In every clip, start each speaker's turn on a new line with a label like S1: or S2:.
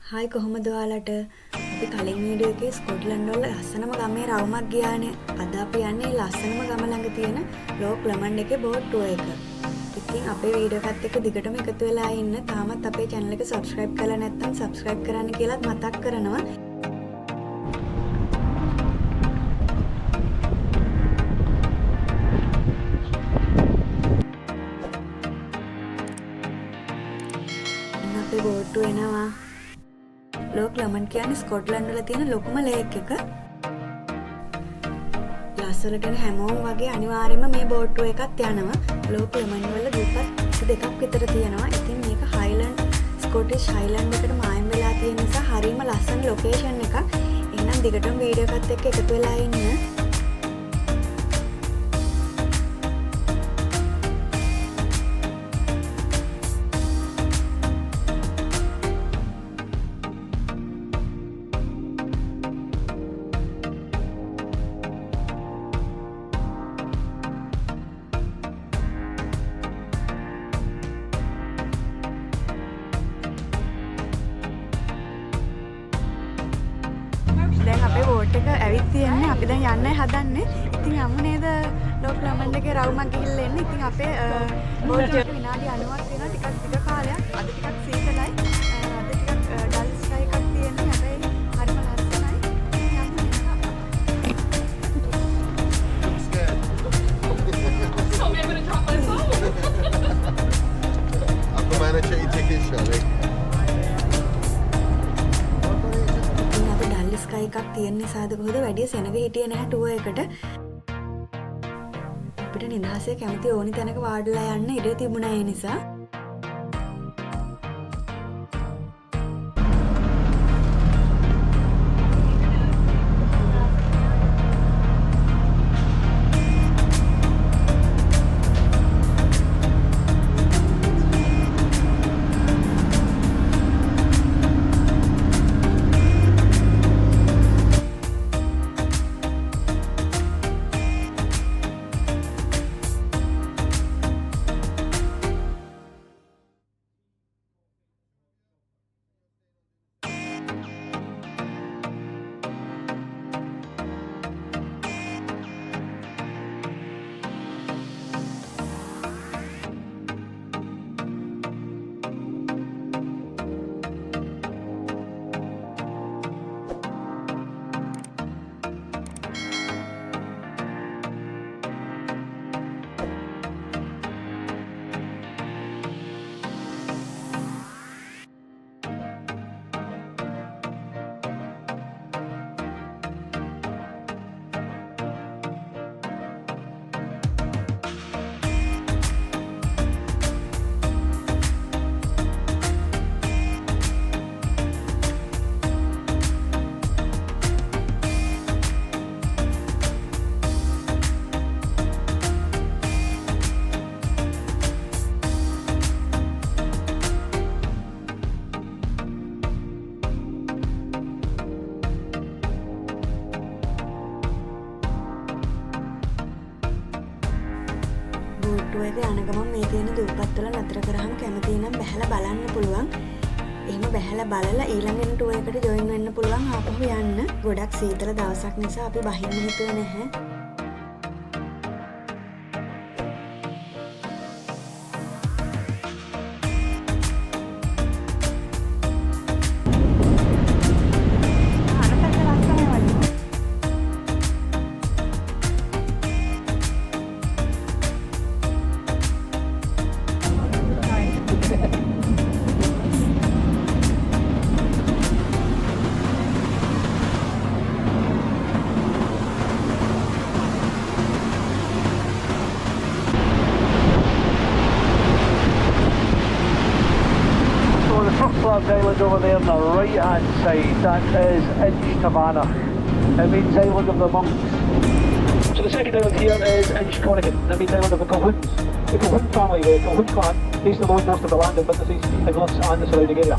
S1: Hi කොහොමද ඔයාලට? අපි කලින් වීඩියෝ එකේ ස්කොට්ලන්ඩ් වල ලස්සනම ගමේ රවුමක් ගියානේ. අද අපි යන්නේ ලස්සනම ගම ළඟ තියෙන ලොක් ලොමන්ඩ් එකේ බෝට් ටුවර් එක. ඉතින් අපේ වීඩියෝ එකත් එක්ක දිගටම එකතු වෙලා ඉන්න. තාමත් අපේ channel එක subscribe කරලා නැත්නම් subscribe කරන්න කියලාත් මතක් කරනවා. අපේ බෝට් ටුවර් එනවා. ලොක් ලොමන්ඩ් කියන්නේ ස්කොට්ලන්ඩ් වල තියෙන ලොකුම ලේක් එක. ලස් වලට එන හැමෝම වගේ අනිවාර්යයෙන්ම මේ බෝට් ටුවර් එකත් යනවා. ලොක් ලොමන්ඩ් වල දීපත් දෙකක් විතර තියෙනවා. ඉතින් මේක හයිලන්ඩ් ස්කොටිෂ් හයිලන්ඩ් එකට මායිම් වෙලා තියෙන නිසා හරිම ලස්සන ලොකේෂන් එකක්. එහෙනම් දිගටම වීඩියෝ එකත් එක්ක එකතු වෙලා ඉන්න. දැන් අපේ බෝට් එක ඇවිත් තියෙන්නේ. අපි දැන් යන්නයි හදන්නේ. ඉතින් යමු නේද ලොක් ලොමන්ඩ් එකේ රවුමක් ගිහිල්ලා එන්න. ඉතින් අපේ බෝට් එක විනාඩි 90ක් වෙනවා. ටිකක් දිග කාලයක්. අද ටිකක් සීතලයි. අද ටිකක් ඩල් ස්කයි එකක් තියෙනවා. හැබැයි හරිම ලස්සනයි.
S2: Aku mana check ticket shall
S1: sky එකක් තියෙන නිසාද කොහොද වැඩි සෙනග හිටියේ නැහැ ටුවර් එකට. අපිට නිදහසේ කැමති ඕනි තැනක වාඩිලා යන්න ඉඩ තිබුණා ඒ නිසා. බෝට් එක යන ගමන් මේ තියෙන දුප්පත් වල නතර කරාම කැමති නම් බැහැලා බලන්න පුළුවන්. එහෙම බැහැලා බලලා ඊළඟ එන ටුවර් එකට ජොයින් වෙන්න පුළුවන් ආපහු යන්න. ගොඩක් සීතල දවසක් නිසා අපි බහින්න හිතුවේ නැහැ.
S3: Island over there on the right hand side, that is Inchmurrin. It means Island of the Monks. So the second island here is Inchcailloch. That means Island of the Colquhouns. The Colquhoun family, the Colquhoun clan, basically own most of the land and businesses in Luss and the surrounding area.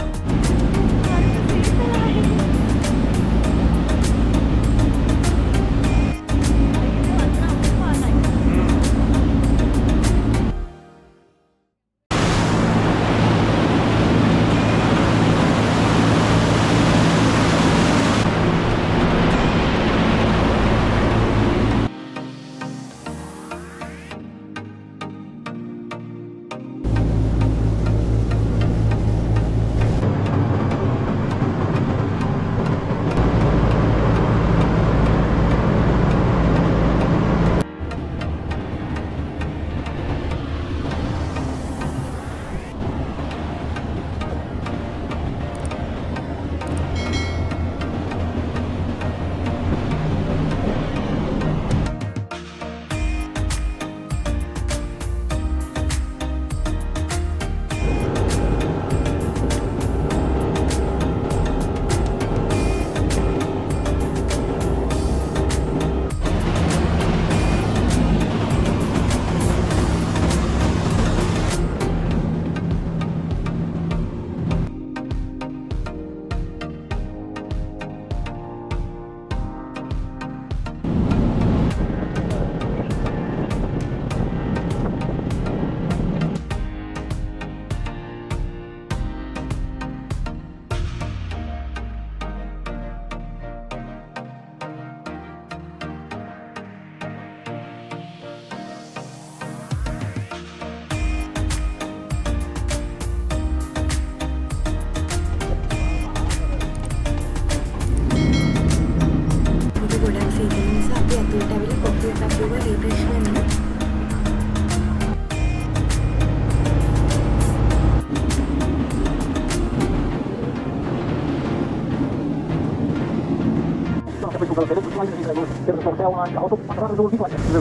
S3: The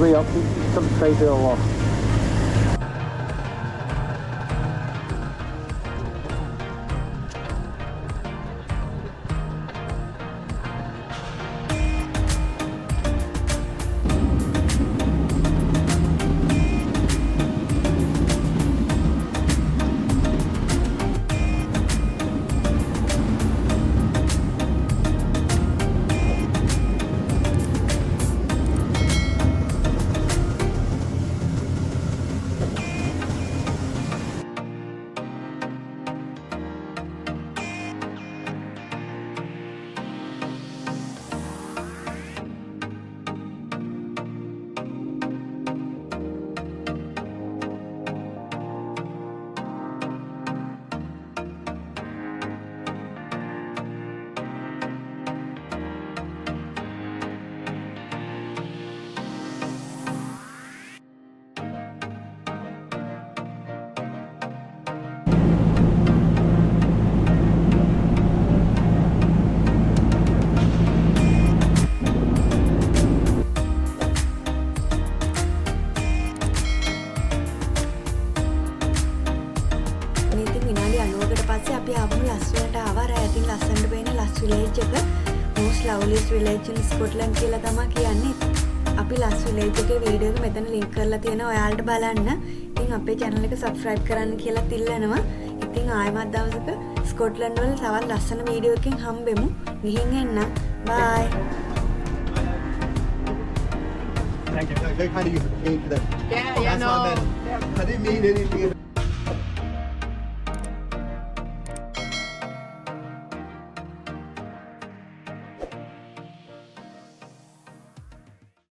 S3: way up, some side there off.
S1: පස්සේ අපි ආපහු ලස් වලට ආවා. රැතින් ලස්සනට පේන ලස් village එක most loveliest village in Scotland කියලා තමයි කියන්නේ. අපි ලස් විලේජ් එකේ වීඩියෝ එක මෙතන ලින්ක් කරලා තියෙනවා ඔයාලට බලන්න. ඉතින් අපේ channel එක subscribe කරන්න කියලා ඉල්ලනවා. ඉතින් ආයෙමත් දවසක ස්කොට්ලන්ඩ් වල තවත් ලස්සන වීඩියෝ එකකින් හම්බෙමු. ගිහින් එන්න. bye.
S2: Thank you. They kind of use the paint for that.
S4: Yeah,
S2: That's
S4: no.
S2: what I meant. I didn't mean anything.